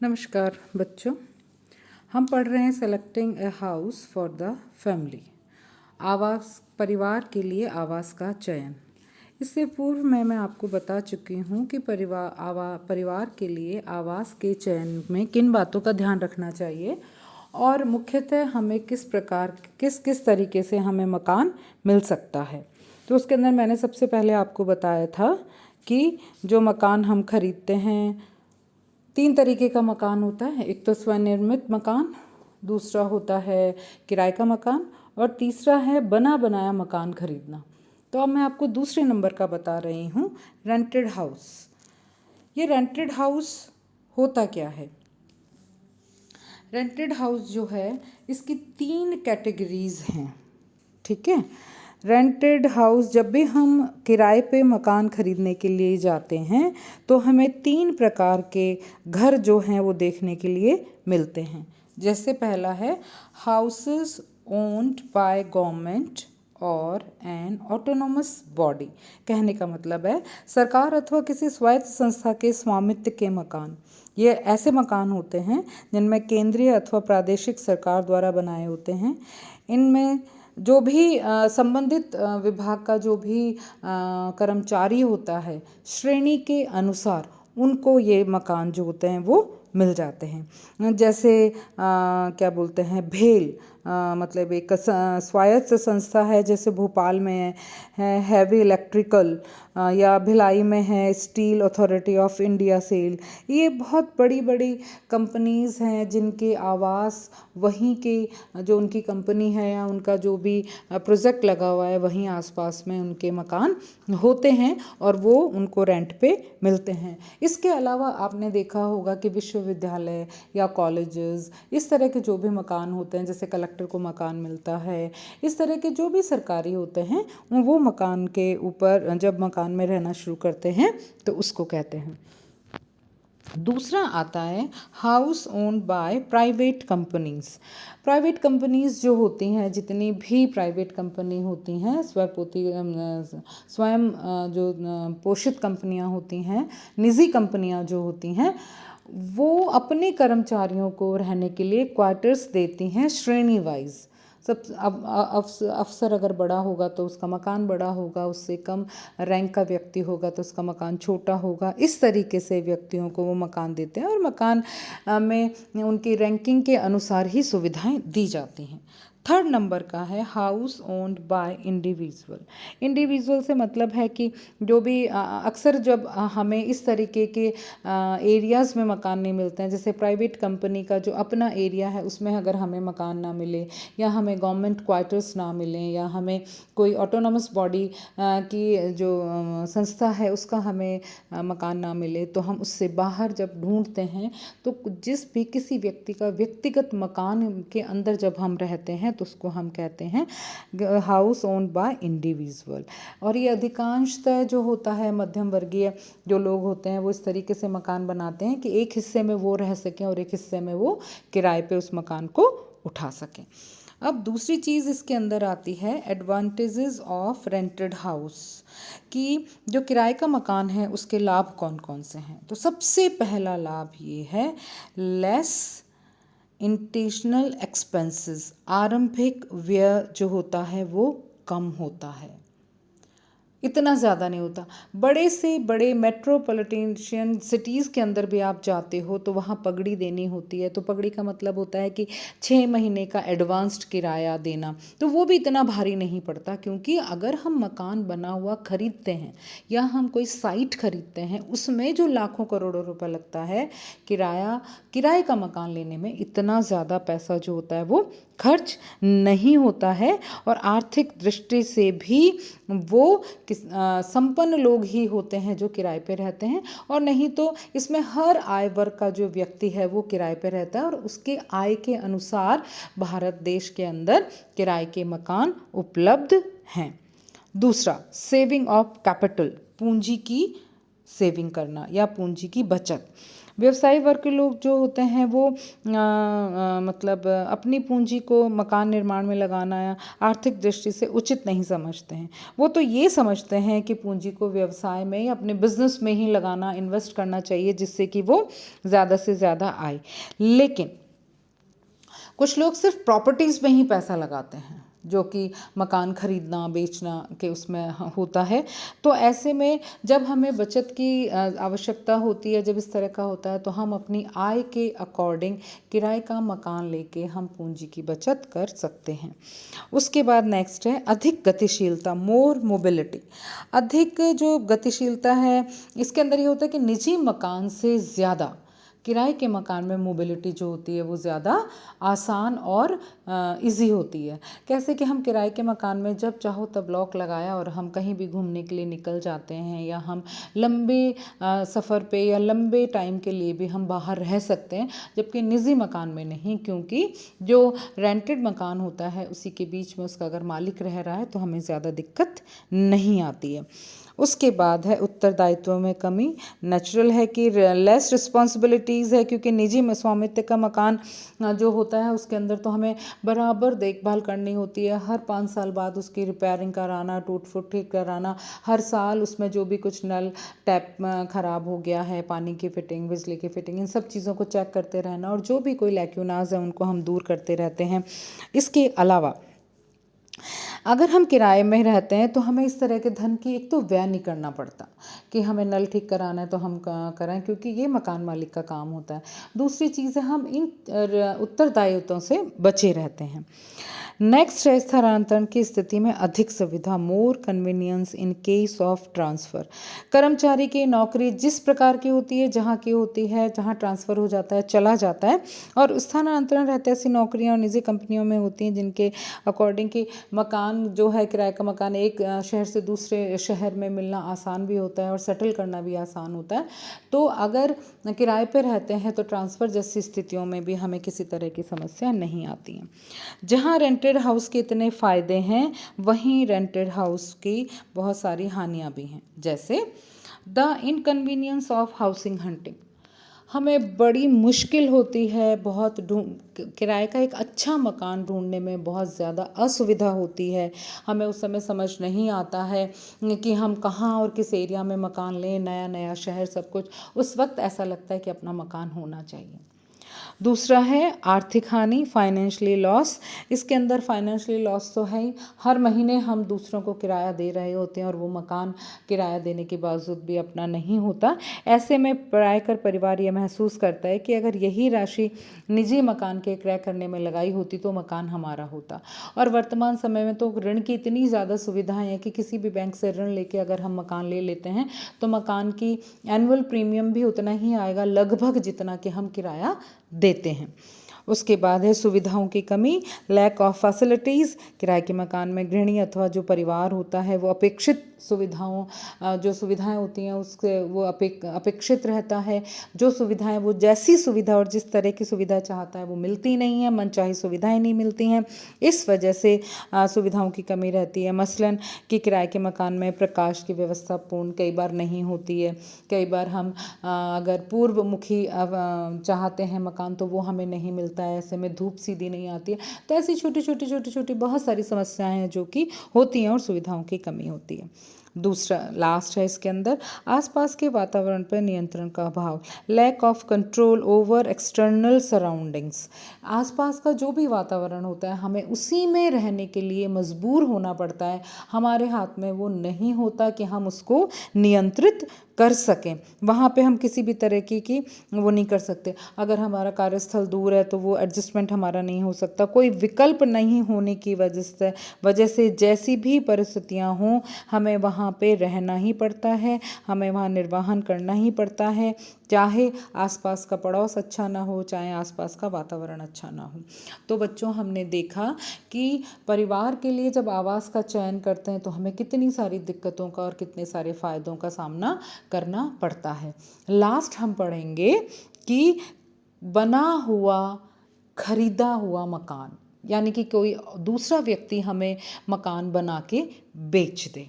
नमस्कार बच्चों, हम पढ़ रहे हैं selecting a house for the family. आवास, परिवार के लिए आवास का चयन। इससे पूर्व मैं आपको बता चुकी हूँ कि परिवार के लिए आवास के चयन में किन बातों का ध्यान रखना चाहिए और मुख्यतः हमें किस किस तरीके से हमें मकान मिल सकता है। तो उसके अंदर मैंने सबसे पहले आपको बताया था कि जो मकान हम खरीदते हैं, 3 तरीके का मकान होता है। एक तो स्वनिर्मित मकान, दूसरा होता है किराए का मकान और तीसरा है बना बनाया मकान खरीदना। तो अब मैं आपको दूसरे नंबर का बता रही हूँ, रेंटेड हाउस। ये रेंटेड हाउस होता क्या है? रेंटेड हाउस जो है, इसकी 3 कैटेगरीज हैं, ठीक है। रेंटेड हाउस, जब भी हम किराए पे मकान खरीदने के लिए जाते हैं तो हमें 3 प्रकार के घर जो हैं वो देखने के लिए मिलते हैं। जैसे पहला है हाउसेस ओन्ड बाय गवर्नमेंट और एन ऑटोनोमस बॉडी। कहने का मतलब है सरकार अथवा किसी स्वायत्त संस्था के स्वामित्व के मकान। ये ऐसे मकान होते हैं जिनमें केंद्रीय अथवा प्रादेशिक सरकार द्वारा बनाए होते हैं। इनमें जो भी संबंधित विभाग का जो भी कर्मचारी होता है, श्रेणी के अनुसार उनको ये मकान जो होते हैं वो मिल जाते हैं। जैसे क्या बोलते हैं, भेल, मतलब एक स्वायत्त संस्था है, जैसे भोपाल में है हैवी इलेक्ट्रिकल, या भिलाई में है Steel Authority of India SAIL. ये बहुत बड़ी बड़ी कंपनीज़ हैं जिनके आवास वहीं के जो उनकी कंपनी है या उनका जो भी प्रोजेक्ट लगा हुआ है वहीं आसपास में उनके मकान होते हैं और वो उनको रेंट पे मिलते हैं। इसके अलावा आपने देखा होगा कि विश्वविद्यालय या कॉलेजेस, इस तरह के जो भी मकान होते हैं, जैसे कलेक्टर को मकान मिलता है, इस तरह के जो भी सरकारी होते हैं वो मकान के ऊपर जब मकान में रहना शुरू करते हैं तो उसको कहते हैं। दूसरा आता है house owned by private companies. Private companies जो होती हैं, जितनी भी प्राइवेट कंपनी होती हैं, स्वयं जो पोषित कंपनियां होती हैं, निजी कंपनियां जो होती हैं, वो अपने कर्मचारियों को रहने के लिए क्वार्टर्स देती हैं श्रेणी वाइज। सब अफसर अगर बड़ा होगा तो उसका मकान बड़ा होगा, उससे कम रैंक का व्यक्ति होगा तो उसका मकान छोटा होगा। इस तरीके से व्यक्तियों को वो मकान देते हैं और मकान में उनकी रैंकिंग के अनुसार ही सुविधाएं दी जाती हैं। थर्ड नंबर का है house owned by individual. Individual से मतलब है कि जो भी अक्सर जब हमें इस तरीके के एरियाज़ में मकान नहीं मिलते हैं, जैसे प्राइवेट कंपनी का जो अपना एरिया है उसमें अगर हमें मकान ना मिले, या हमें गवर्नमेंट क्वार्टर्स ना मिलें, या हमें कोई ऑटोनॉमस बॉडी की जो संस्था है उसका हमें मकान ना मिले, तो हम उससे बाहर जब ढूंढते हैं तो जिस भी किसी व्यक्ति का व्यक्तिगत मकान के अंदर जब हम रहते हैं तो उसको हम कहते हैं हाउस ओन्ड बाय इंडिविजुअल। और ये अधिकांशतः जो होता है मध्यम वर्गीय जो लोग होते हैं वो इस तरीके से मकान बनाते हैं कि एक हिस्से में वो रह सकें और एक हिस्से में वो किराए पे उस मकान को उठा सकें। अब दूसरी चीज़ इसके अंदर आती है एडवांटेजेस ऑफ रेंटेड हाउस, कि जो किराए का मकान है उसके लाभ कौन कौन से हैं। तो सबसे पहला लाभ ये है लेस इंटेशनल एक्सपेंसेस। आरंभिक व्यय जो होता है वो कम होता है, इतना ज़्यादा नहीं होता। बड़े से बड़े मेट्रोपॉलिटन सिटीज़ के अंदर भी आप जाते हो तो वहाँ पगड़ी देनी होती है। तो पगड़ी का मतलब होता है कि 6 महीने का एडवांस्ड किराया देना। तो वो भी इतना भारी नहीं पड़ता, क्योंकि अगर हम मकान बना हुआ खरीदते हैं या हम कोई साइट खरीदते हैं उसमें जो लाखों करोड़ों रुपए लगता है, किराए का मकान लेने में इतना ज़्यादा पैसा जो होता है वो खर्च नहीं होता है। और आर्थिक दृष्टि से भी वो संपन्न लोग ही होते हैं जो किराए पे रहते हैं, और नहीं तो इसमें हर आय वर्ग का जो व्यक्ति है वो किराए पे रहता है और उसके आय के अनुसार भारत देश के अंदर किराए के मकान उपलब्ध हैं। दूसरा, सेविंग ऑफ कैपिटल, पूंजी की सेविंग करना या पूंजी की बचत। व्यवसायी वर्ग के लोग जो होते हैं वो मतलब अपनी पूंजी को मकान निर्माण में लगाना या आर्थिक दृष्टि से उचित नहीं समझते हैं। वो तो ये समझते हैं कि पूंजी को व्यवसाय में या अपने बिजनेस में ही लगाना, इन्वेस्ट करना चाहिए, जिससे कि वो ज़्यादा से ज़्यादा आए। लेकिन कुछ लोग सिर्फ प्रॉपर्टीज़ में ही पैसा लगाते हैं, जो कि मकान खरीदना बेचना के उसमें होता है। तो ऐसे में जब हमें बचत की आवश्यकता होती है, जब इस तरह का होता है, तो हम अपनी आय के अकॉर्डिंग किराए का मकान लेके हम पूंजी की बचत कर सकते हैं। उसके बाद नेक्स्ट है अधिक गतिशीलता, मोर मोबिलिटी। अधिक जो गतिशीलता है, इसके अंदर ये होता है कि निजी मकान से ज़्यादा किराए के मकान में मोबिलिटी जो होती है वो ज़्यादा आसान और इजी होती है। कैसे कि हम किराए के मकान में जब चाहो तब लॉक लगाया और हम कहीं भी घूमने के लिए निकल जाते हैं, या हम लंबे सफ़र पे या लंबे टाइम के लिए भी हम बाहर रह सकते हैं, जबकि निजी मकान में नहीं, क्योंकि जो रेंटेड मकान होता है उसी के बीच में उसका अगर मालिक रह रहा है तो हमें ज़्यादा दिक्कत नहीं आती है। उसके बाद है उत्तरदायित्व में कमी। नेचुरल है कि लेस रिस्पॉन्सिबिलिटीज़ है, क्योंकि निजी स्वामित्व का मकान जो होता है उसके अंदर तो हमें बराबर देखभाल करनी होती है। हर 5 साल बाद उसकी रिपेयरिंग कराना, टूट फूट ठीक कराना, हर साल उसमें जो भी कुछ नल टैप ख़राब हो गया है, पानी की फिटिंग, बिजली की फिटिंग, इन सब चीज़ों को चेक करते रहना, और जो भी कोई लैक्यूनाज है उनको हम दूर करते रहते हैं। इसके अलावा अगर हम किराए में रहते हैं तो हमें इस तरह के धन की एक तो व्यय नहीं करना पड़ता कि हमें नल ठीक कराना है तो हम कराएं, क्योंकि ये मकान मालिक का काम होता है। दूसरी चीज़ है हम इन उत्तरदायित्वों से बचे रहते हैं। नेक्स्ट है स्थानांतरण की स्थिति में अधिक सुविधा, more convenience in case of transfer. कर्मचारी की नौकरी जिस प्रकार की होती है, जहाँ की होती है, जहाँ ट्रांसफ़र हो जाता है, चला जाता है, और स्थानांतरण रहते ऐसी नौकरियाँ और निजी कंपनियों में होती हैं जिनके अकॉर्डिंग कि मकान जो है, किराए का मकान एक शहर से दूसरे शहर में मिलना आसान भी होता है और सेटल करना भी आसान होता है। तो अगर किराए पे रहते हैं तो ट्रांसफ़र जैसी स्थितियों में भी हमें किसी तरह की समस्या नहीं आती है। जहाँ रेंटेड हाउस के इतने फ़ायदे हैं, वहीं रेंटेड हाउस की बहुत सारी हानियाँ भी हैं। जैसे the inconvenience of housing hunting, हमें बड़ी मुश्किल होती है, बहुत किराए का एक अच्छा मकान ढूंढने में बहुत ज़्यादा असुविधा होती है। हमें उस समय समझ नहीं आता है कि हम कहाँ और किस एरिया में मकान लें, नया नया शहर सब कुछ, उस वक्त ऐसा लगता है कि अपना मकान होना चाहिए। दूसरा है आर्थिक हानि, फाइनेंशियली लॉस। इसके अंदर फाइनेंशियली लॉस तो है ही, हर महीने हम दूसरों को किराया दे रहे होते हैं और वो मकान किराया देने के बावजूद भी अपना नहीं होता। ऐसे में किराएकर परिवार ये महसूस करता है कि अगर यही राशि निजी मकान के क्रय करने में लगाई होती तो मकान हमारा होता। और वर्तमान समय में तो ऋण की इतनी ज़्यादा सुविधाएं हैं कि किसी भी बैंक से ऋण लेके अगर हम मकान ले लेते हैं तो मकान की एनुअल प्रीमियम भी उतना ही आएगा, लगभग जितना कि हम किराया देते हैं। उसके बाद है सुविधाओं की कमी, लैक ऑफ फैसिलिटीज़। किराए के मकान में गृहिणी अथवा जो परिवार होता है वो अपेक्षित सुविधाओं जो सुविधाएं होती हैं उसके वो अपेक्षित रहता है। जो सुविधाएं वो जैसी सुविधा और जिस तरह की सुविधा चाहता है वो मिलती नहीं है, मनचाही सुविधाएं नहीं मिलती हैं। इस वजह से सुविधाओं की कमी रहती है। मसलन कि किराए के मकान में प्रकाश की व्यवस्था पूर्ण कई बार नहीं होती है। कई बार हम अगर पूर्व मुखी चाहते हैं मकान तो वो हमें नहीं मिलता है, ऐसे में धूप सीधी नहीं आती है। तो ऐसी छोटी छोटी बहुत सारी समस्याएं हैं जो कि होती हैं और सुविधाओं की कमी होती है। दूसरा लास्ट है इसके अंदर आसपास के वातावरण पर नियंत्रण का अभाव, lack of control over external surroundings. आसपास का जो भी वातावरण होता है हमें उसी में रहने के लिए मजबूर होना पड़ता है। हमारे हाथ में वो नहीं होता कि हम उसको नियंत्रित कर सकें। वहाँ पे हम किसी भी तरह की वो नहीं कर सकते। अगर हमारा कार्यस्थल दूर है तो वो एडजस्टमेंट हमारा नहीं हो सकता। कोई विकल्प नहीं होने की वजह से जैसी भी परिस्थितियाँ हों हमें वहाँ पे रहना ही पड़ता है, हमें वहाँ निर्वाहन करना ही पड़ता है, चाहे आसपास का पड़ोस अच्छा ना हो, चाहे आसपास का वातावरण अच्छा ना हो। तो बच्चों, हमने देखा कि परिवार के लिए जब आवास का चयन करते हैं तो हमें कितनी सारी दिक्कतों का और कितने सारे फ़ायदों का सामना करना पड़ता है। लास्ट हम पढ़ेंगे कि बना हुआ खरीदा हुआ मकान, यानी कि कोई दूसरा व्यक्ति हमें मकान बना के बेच दे।